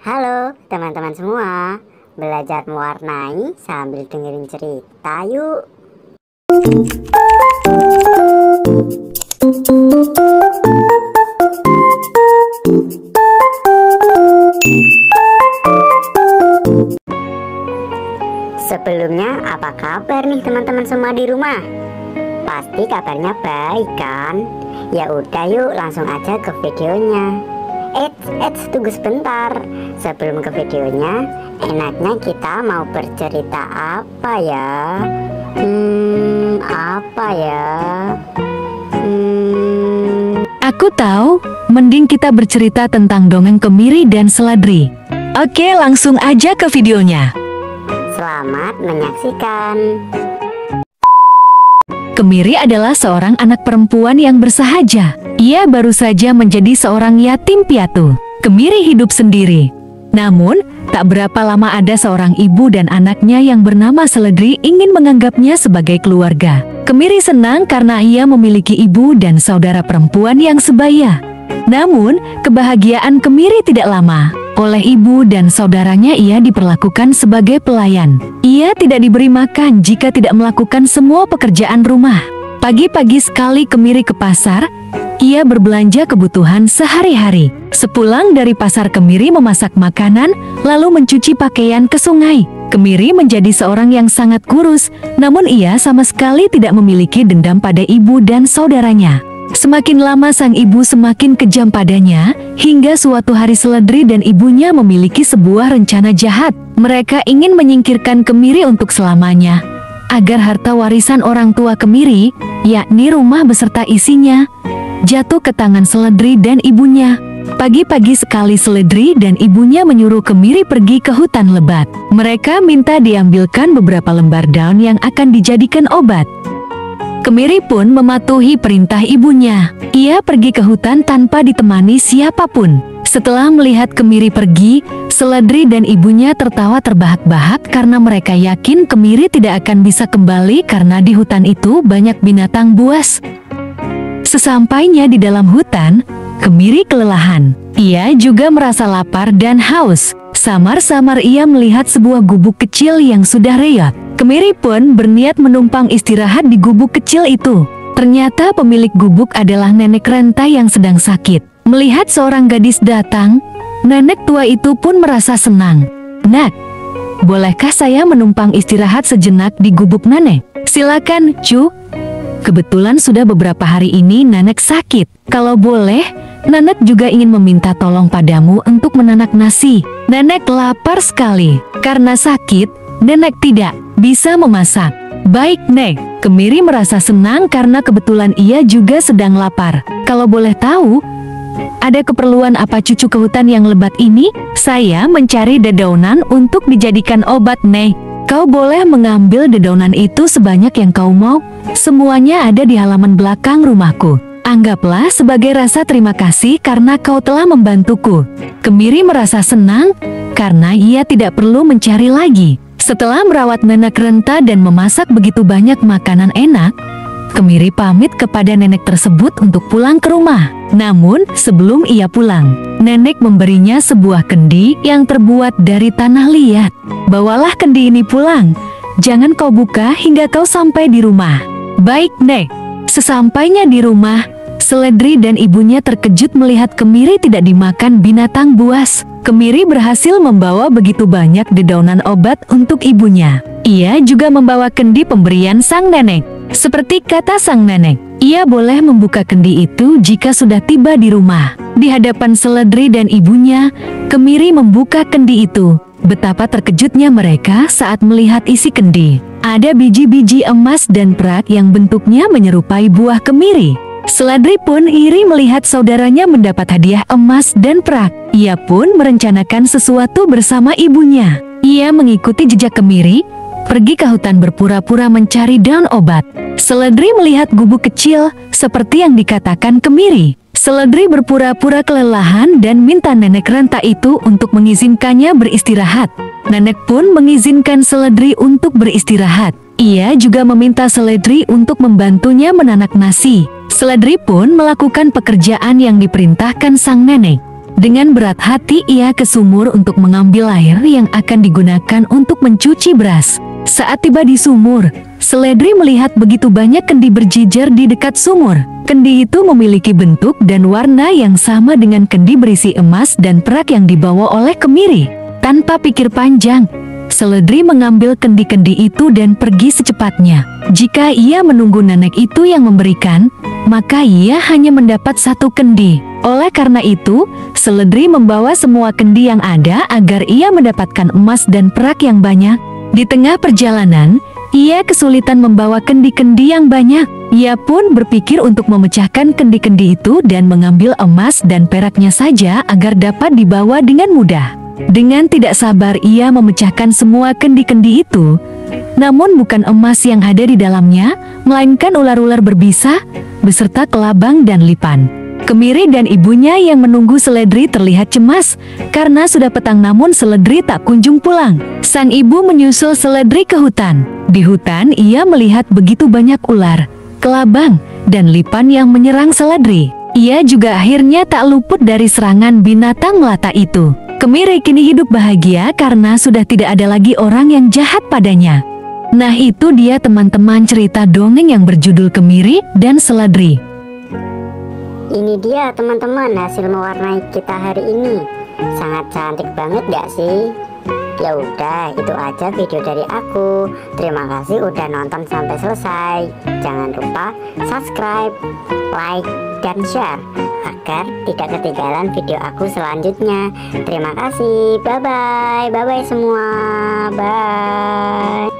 Halo teman-teman semua, belajar mewarnai sambil dengerin cerita yuk. Sebelumnya apa kabar nih teman-teman semua di rumah? Pasti kabarnya baik kan? Ya udah yuk langsung aja ke videonya. Tunggu sebentar. Sebelum ke videonya, enaknya kita mau bercerita apa ya? Aku tahu, mending kita bercerita tentang dongeng Kemiri dan Seledri. Oke, langsung aja ke videonya. Selamat menyaksikan. Kemiri adalah seorang anak perempuan yang bersahaja. Ia baru saja menjadi seorang yatim piatu. Kemiri hidup sendiri. Namun, tak berapa lama ada seorang ibu dan anaknya yang bernama Seledri ingin menganggapnya sebagai keluarga. Kemiri senang karena ia memiliki ibu dan saudara perempuan yang sebaya. Namun, kebahagiaan Kemiri tidak lama. Oleh ibu dan saudaranya ia diperlakukan sebagai pelayan. Ia tidak diberi makan jika tidak melakukan semua pekerjaan rumah. Pagi-pagi sekali Kemiri ke pasar. Ia berbelanja kebutuhan sehari-hari. Sepulang dari pasar Kemiri memasak makanan, lalu mencuci pakaian ke sungai. Kemiri menjadi seorang yang sangat kurus, namun ia sama sekali tidak memiliki dendam pada ibu dan saudaranya. Semakin lama sang ibu semakin kejam padanya, hingga suatu hari Seledri dan ibunya memiliki sebuah rencana jahat. Mereka ingin menyingkirkan Kemiri untuk selamanya, agar harta warisan orang tua Kemiri, yakni rumah beserta isinya, jatuh ke tangan Seledri dan ibunya. Pagi-pagi sekali Seledri dan ibunya menyuruh Kemiri pergi ke hutan lebat. Mereka minta diambilkan beberapa lembar daun yang akan dijadikan obat. Kemiri pun mematuhi perintah ibunya. Ia pergi ke hutan tanpa ditemani siapapun. Setelah melihat Kemiri pergi, Seledri dan ibunya tertawa terbahak-bahak karena mereka yakin Kemiri tidak akan bisa kembali karena di hutan itu banyak binatang buas. Sesampainya di dalam hutan, Kemiri kelelahan. Ia juga merasa lapar dan haus. Samar-samar ia melihat sebuah gubuk kecil yang sudah reot. Kemiri pun berniat menumpang istirahat di gubuk kecil itu. Ternyata pemilik gubuk adalah nenek renta yang sedang sakit. Melihat seorang gadis datang, nenek tua itu pun merasa senang. "Nak, bolehkah saya menumpang istirahat sejenak di gubuk nenek?" "Silakan, Cu. Kebetulan sudah beberapa hari ini nenek sakit. Kalau boleh, nenek juga ingin meminta tolong padamu untuk menanak nasi. Nenek lapar sekali. Karena sakit, nenek tidak bisa memasak." "Baik, Nek." Kemiri merasa senang karena kebetulan ia juga sedang lapar. "Kalau boleh tahu, ada keperluan apa cucu ke hutan yang lebat ini?" "Saya mencari dedaunan untuk dijadikan obat, Nek. Kau boleh mengambil dedaunan itu sebanyak yang kau mau. Semuanya ada di halaman belakang rumahku. Anggaplah sebagai rasa terima kasih karena kau telah membantuku." Kemiri merasa senang karena ia tidak perlu mencari lagi. Setelah merawat nenek renta dan memasak begitu banyak makanan enak, Kemiri pamit kepada nenek tersebut untuk pulang ke rumah. Namun, sebelum ia pulang, nenek memberinya sebuah kendi yang terbuat dari tanah liat. "Bawalah kendi ini pulang. Jangan kau buka hingga kau sampai di rumah." "Baik, Nek." Sesampainya di rumah, Seledri dan ibunya terkejut melihat Kemiri tidak dimakan binatang buas. Kemiri berhasil membawa begitu banyak dedaunan obat untuk ibunya. Ia juga membawa kendi pemberian sang nenek. Seperti kata sang nenek, ia boleh membuka kendi itu jika sudah tiba di rumah. Di hadapan Seledri dan ibunya, Kemiri membuka kendi itu. Betapa terkejutnya mereka saat melihat isi kendi. Ada biji-biji emas dan perak yang bentuknya menyerupai buah kemiri. Seledri pun iri melihat saudaranya mendapat hadiah emas dan perak. Ia pun merencanakan sesuatu bersama ibunya. Ia mengikuti jejak Kemiri, pergi ke hutan berpura-pura mencari daun obat. Seledri melihat gubuk kecil seperti yang dikatakan Kemiri. Seledri berpura-pura kelelahan dan minta nenek renta itu untuk mengizinkannya beristirahat. Nenek pun mengizinkan Seledri untuk beristirahat. Ia juga meminta Seledri untuk membantunya menanak nasi. Seledri pun melakukan pekerjaan yang diperintahkan sang nenek. Dengan berat hati ia ke sumur untuk mengambil air yang akan digunakan untuk mencuci beras. Saat tiba di sumur, Seledri melihat begitu banyak kendi berjejer di dekat sumur. Kendi itu memiliki bentuk dan warna yang sama dengan kendi berisi emas dan perak yang dibawa oleh Kemiri. Tanpa pikir panjang, Seledri mengambil kendi-kendi itu dan pergi secepatnya. Jika ia menunggu nenek itu yang memberikan, maka ia hanya mendapat satu kendi. Oleh karena itu, Seledri membawa semua kendi yang ada agar ia mendapatkan emas dan perak yang banyak. Di tengah perjalanan, ia kesulitan membawa kendi-kendi yang banyak. Ia pun berpikir untuk memecahkan kendi-kendi itu dan mengambil emas dan peraknya saja agar dapat dibawa dengan mudah. Dengan tidak sabar ia memecahkan semua kendi-kendi itu. Namun bukan emas yang ada di dalamnya, melainkan ular-ular berbisa, beserta kelabang dan lipan. Kemiri dan ibunya yang menunggu Seledri terlihat cemas, karena sudah petang namun Seledri tak kunjung pulang. Sang ibu menyusul Seledri ke hutan. Di hutan ia melihat begitu banyak ular, kelabang, dan lipan yang menyerang Seledri. Ia juga akhirnya tak luput dari serangan binatang melata itu. Kemiri kini hidup bahagia karena sudah tidak ada lagi orang yang jahat padanya. Nah itu dia teman-teman cerita dongeng yang berjudul Kemiri dan Seledri. Ini dia teman-teman hasil mewarnai kita hari ini. Sangat cantik banget gak sih? Ya udah, itu aja video dari aku. Terima kasih udah nonton sampai selesai. Jangan lupa subscribe, like, dan share agar tidak ketinggalan video aku selanjutnya. Terima kasih. Bye bye. Bye bye semua. Bye.